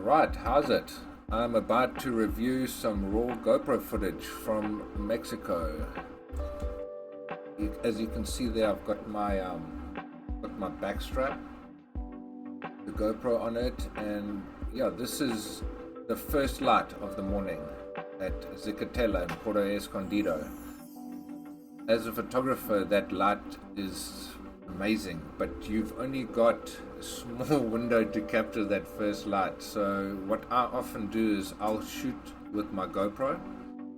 Right, how's it? I'm about to review some raw GoPro footage from Mexico. As you can see there, I've got my back strap, the GoPro on it, and yeah, this is the first light of the morning at Zicatela in Puerto Escondido. As a photographer, that light is amazing, but you've only got a small window to capture that first light. So what I often do is I'll shoot with my GoPro.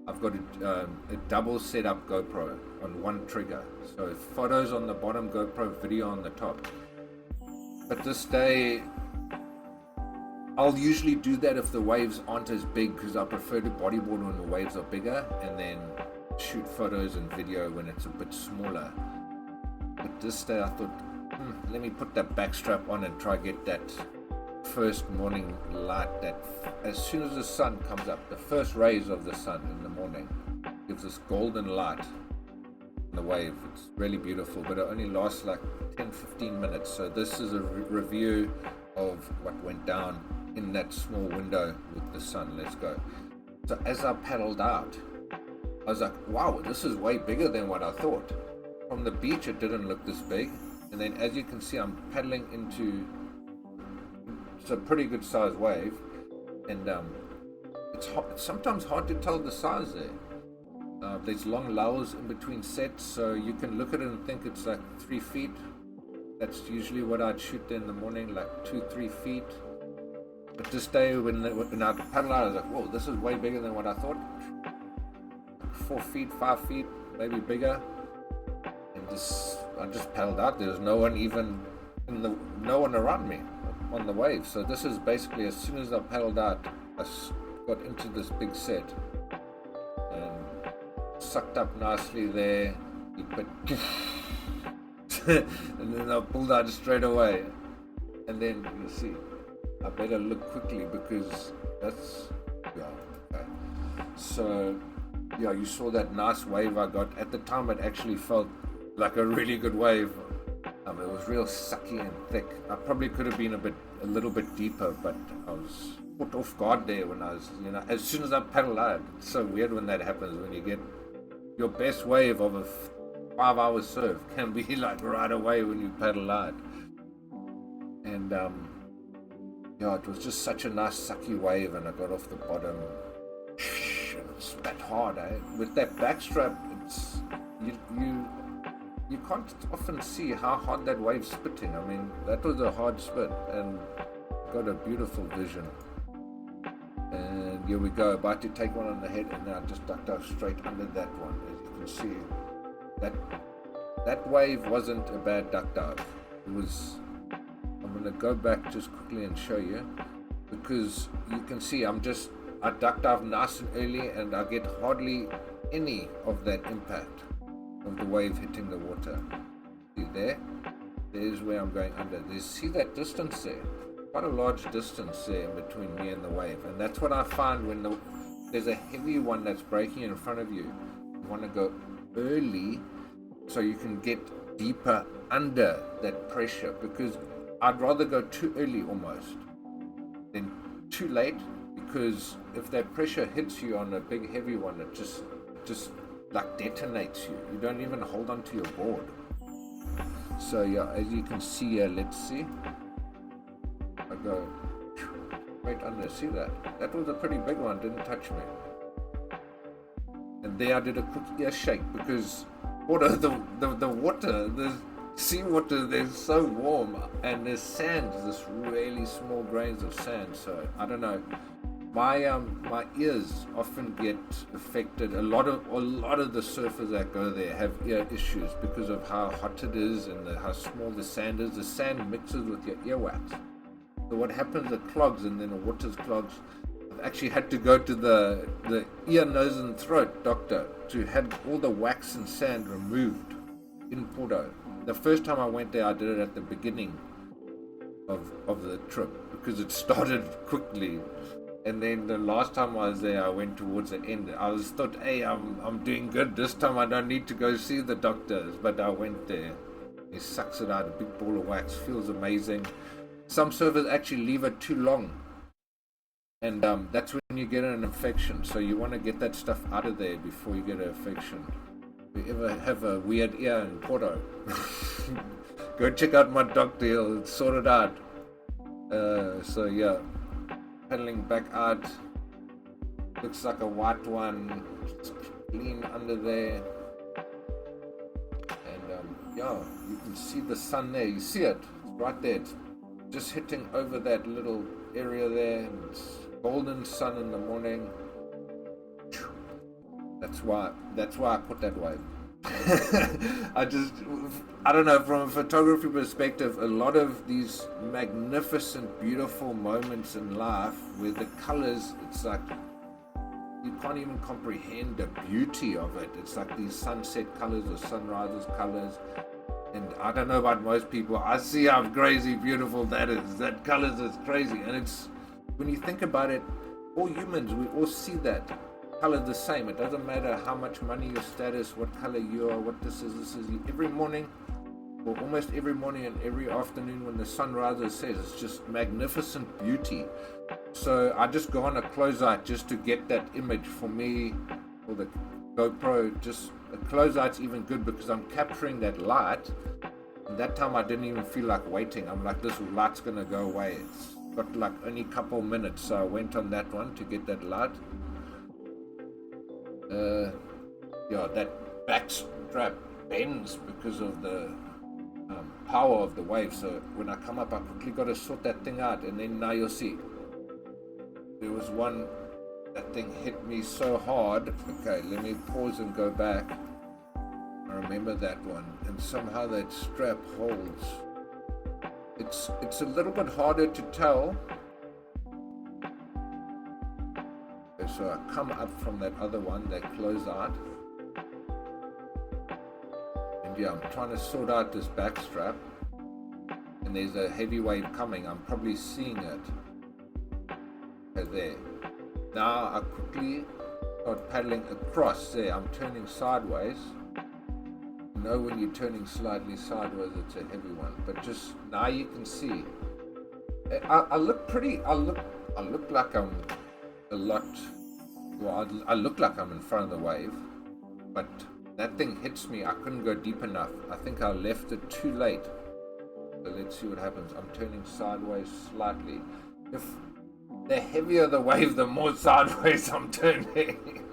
I've got a double setup GoPro on one trigger, so photos on the bottom, GoPro video on the top. But this day I'll usually do that if the waves aren't as big, because I prefer to bodyboard when the waves are bigger and then shoot photos and video when it's a bit smaller. But this day I thought, let me put that back strap on and try get that first morning light, that as soon as the sun comes up, the first rays of the sun in the morning gives this golden light in the wave. It's really beautiful, but it only lasts like 10-15 minutes. So this is a review of what went down in that small window with the sun. Let's go. So as I paddled out, I was like, wow, this is way bigger than what I thought. From the beach it didn't look this big, and then as you can see I'm paddling into, it's a pretty good sized wave, and it's sometimes hard to tell the size there. There's long lulls in between sets, so you can look at it and think it's like 3 feet. That's usually what I'd shoot in the morning, like 2-3 feet. But this day when I paddled out, I was like, whoa, this is way bigger than what I thought. 4 feet, 5 feet, maybe bigger. And I just paddled out. There's no one even no one around me on the wave. So this is basically, as soon as I paddled out, I got into this big set and sucked up nicely there. But and then I pulled out straight away. And then you see, I better look quickly because that's okay. So yeah, you saw that nice wave I got. At the time it actually felt like a really good wave. It was real sucky and thick. I probably could have been a little bit deeper, but I was put off guard there when I was, as soon as I paddled out. It's so weird when that happens, when you get your best wave of a 5-hour surf can be like right away when you paddle out. And yeah, it was just such a nice sucky wave, and I got off the bottom. It's that hard, eh? With that backstrap, it's you can't often see how hard that wave's spitting. I mean, that was a hard spit, and got a beautiful vision. And here we go, about to take one on the head, and then I just ducked out straight under that one. As you can see, that wave wasn't a bad duck dive. It was. I'm gonna go back just quickly and show you, because you can see I duck dive nice and early, and I get hardly any of that impact of the wave hitting the water. See there? There's where I'm going under. See that distance there? Quite a large distance there in between me and the wave. And that's what I find when there's a heavy one that's breaking in front of you. You want to go early so you can get deeper under that pressure, because I'd rather go too early almost than too late. Because if that pressure hits you on a big heavy one, it just like detonates you. You don't even hold on to your board. So yeah, as you can see here, let's see. I go right under. See that? That was a pretty big one. Didn't touch me. And there I did a quick ear shake, because the water, the seawater, they're so warm, and there's sand, this really small grains of sand. So I don't know. My ears often get affected. A lot of the surfers that go there have ear issues because of how hot it is and how small the sand is. The sand mixes with your earwax. So what happens? It clogs, and then the water's clogs. I've actually had to go to the ear, nose, and throat doctor to have all the wax and sand removed in Porto. The first time I went there, I did it at the beginning of the trip because it started quickly. And then the last time I was there, I went towards the end. I thought, hey, I'm doing good. This time I don't need to go see the doctors. But I went there. He sucks it out, a big ball of wax. Feels amazing. Some surfers actually leave it too long And that's when you get an infection. So you want to get that stuff out of there before you get an infection. If you ever have a weird ear in Porto, go check out my doctor, he'll sort it out. So yeah, paddling back out. Looks like a white one. It's clean under there. And yeah, you can see the sun there. You see it? It's right there. It's just hitting over that little area there. And it's golden sun in the morning. That's why I put that wave. I don't know, from a photography perspective, a lot of these magnificent, beautiful moments in life where the colors, it's like you can't even comprehend the beauty of it. It's like these sunset colors or sunrises colors. And I don't know about most people, I see how crazy beautiful that is. That colors is crazy. And it's, when you think about it, all humans, we all see that color the same. It doesn't matter how much money, your status, what color you are, what this is. Every morning, or almost every morning and every afternoon when the sun rises, says it's just magnificent beauty. So I just go on a closeout just to get that image. For me, or the GoPro, just a closeout's even good because I'm capturing that light. And that time I didn't even feel like waiting. I'm like, this light's gonna go away. It's got like only a couple minutes, so I went on that one to get that light. Yeah, that back strap bends because of the power of the wave. So when I come up, I quickly got to sort that thing out, and then now you'll see. There was one, that thing hit me so hard. Okay, let me pause and go back. I remember that one, and somehow that strap holds. It's a little bit harder to tell. So I come up from that other one, that closeout, and yeah, I'm trying to sort out this back strap, and there's a heavy wave coming. I'm probably seeing it. Okay, there. Now I quickly start paddling across there. I'm turning sideways. You know, when you're turning slightly sideways, it's a heavy one. But just now you can see. I look pretty. I look like I'm a lot. Well, I look like I'm in front of the wave, but that thing hits me. I couldn't go deep enough. I think I left it too late. So let's see what happens. I'm turning sideways slightly. If the heavier the wave, the more sideways I'm turning.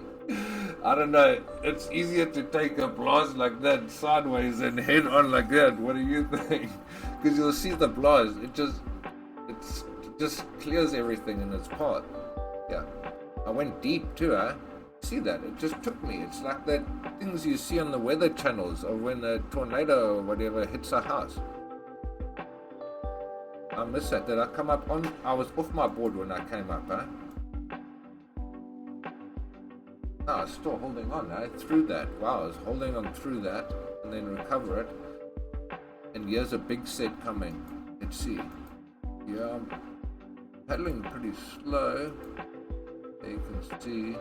I don't know. It's easier to take a blast like that sideways than head on like that. What do you think? Because you'll see the blast. It just clears everything in its path. Yeah. I went deep too, see that? It just took me. It's like that things you see on the weather channels, or when a tornado or whatever hits a house. I miss that. Did I come up on? I was off my board when I came up, No, I was still holding on, through that. Wow, I was holding on through that, and then recover it. And here's a big set coming. Let's see. Yeah, I'm paddling pretty slow. You can see.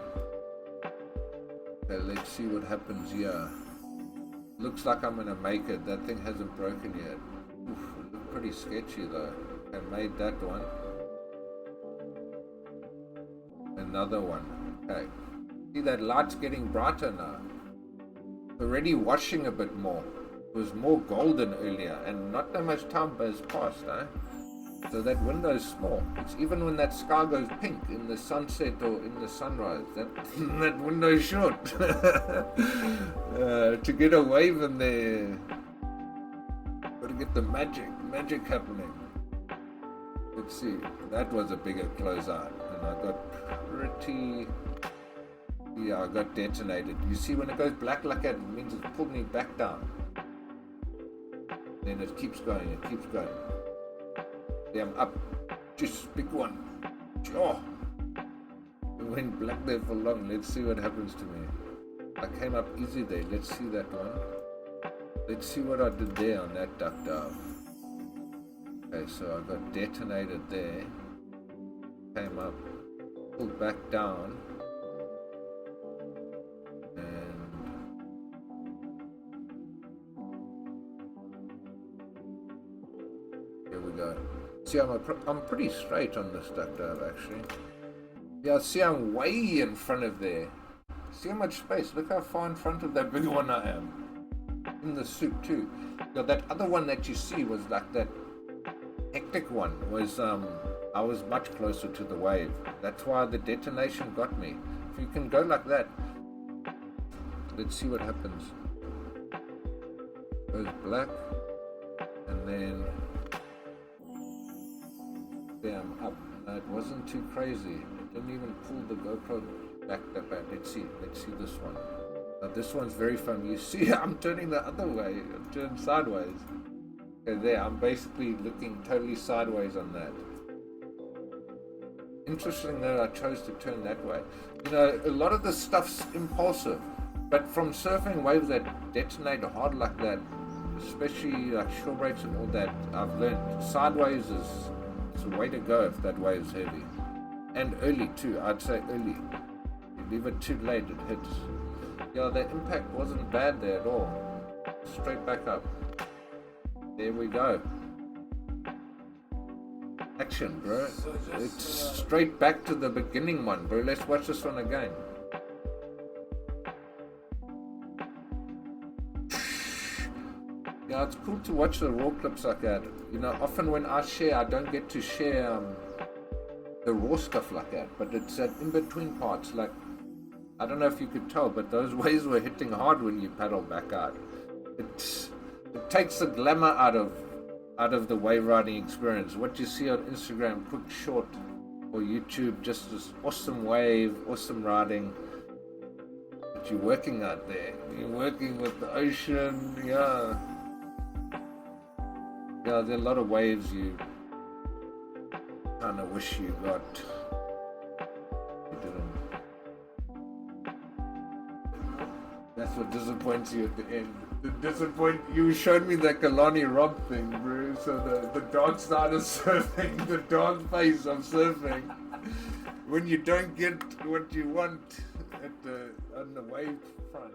Okay, let's see what happens here. Looks like I'm gonna make it. That thing hasn't broken yet. Oof, it looked pretty sketchy though. I made that one. Another one. Okay. See, that light's getting brighter now. Already washing a bit more. It was more golden earlier, and not that much time has passed, So that window is small. It's even when that sky goes pink in the sunset or in the sunrise, that window is short. To get a wave in there, gotta get the magic happening. Let's see. That was a bigger closeout, and I got pretty. Yeah, I got detonated. You see, when it goes black like that, it means it's pulled me back down. Then it keeps going. It keeps going. Yeah, I'm up. Just big one. Oh. It went black there for long. Let's see what happens to me. I came up easy there. Let's see that one. Let's see what I did there on that duck dive. Okay, so I got detonated there. Came up. Pulled back down. Here we go. See, I'm pretty straight on this duck dive actually. Yeah, see, I'm way in front of there. See how much space? Look how far in front of that big one I am. In the soup too. Yeah, that other one that you see was like that hectic one was I was much closer to the wave. That's why the detonation got me. If you can go like that, let's see what happens. Goes black, and then bam, up. No, it wasn't too crazy. It didn't even pull the GoPro back that bad. Let's see this one. Now this one's very fun. You see, I'm turning the other way. I'm turning sideways. Okay, there. I'm basically looking totally sideways on that. Interesting that I chose to turn that way. You know, a lot of this stuff's impulsive, but from surfing waves that detonate hard like that, especially like shorebreaks and all that, I've learned sideways is the way to go if that wave's heavy. And early too, I'd say early. You leave it too late, it hits. Yeah, the impact wasn't bad there at all. Straight back up. There we go. Action, bro. It's straight back to the beginning one, bro. Let's watch this one again. Yeah, it's cool to watch the raw clips like that. You know, often when I share, I don't get to share the raw stuff like that, but it's that in-between parts. Like, I don't know if you could tell, but those waves were hitting hard when you paddle back out. It takes the glamour out of the wave riding experience. What you see on Instagram, quick short, or YouTube, just this awesome wave, awesome riding. But you're working out there. You're working with the ocean, yeah. Yeah, there are a lot of waves you kind of wish you got. You didn't. That's what disappoints you at the end. You showed me that Kalani Rob thing, bro. So the dog side of surfing, the dog face of surfing. When you don't get what you want on the wave front.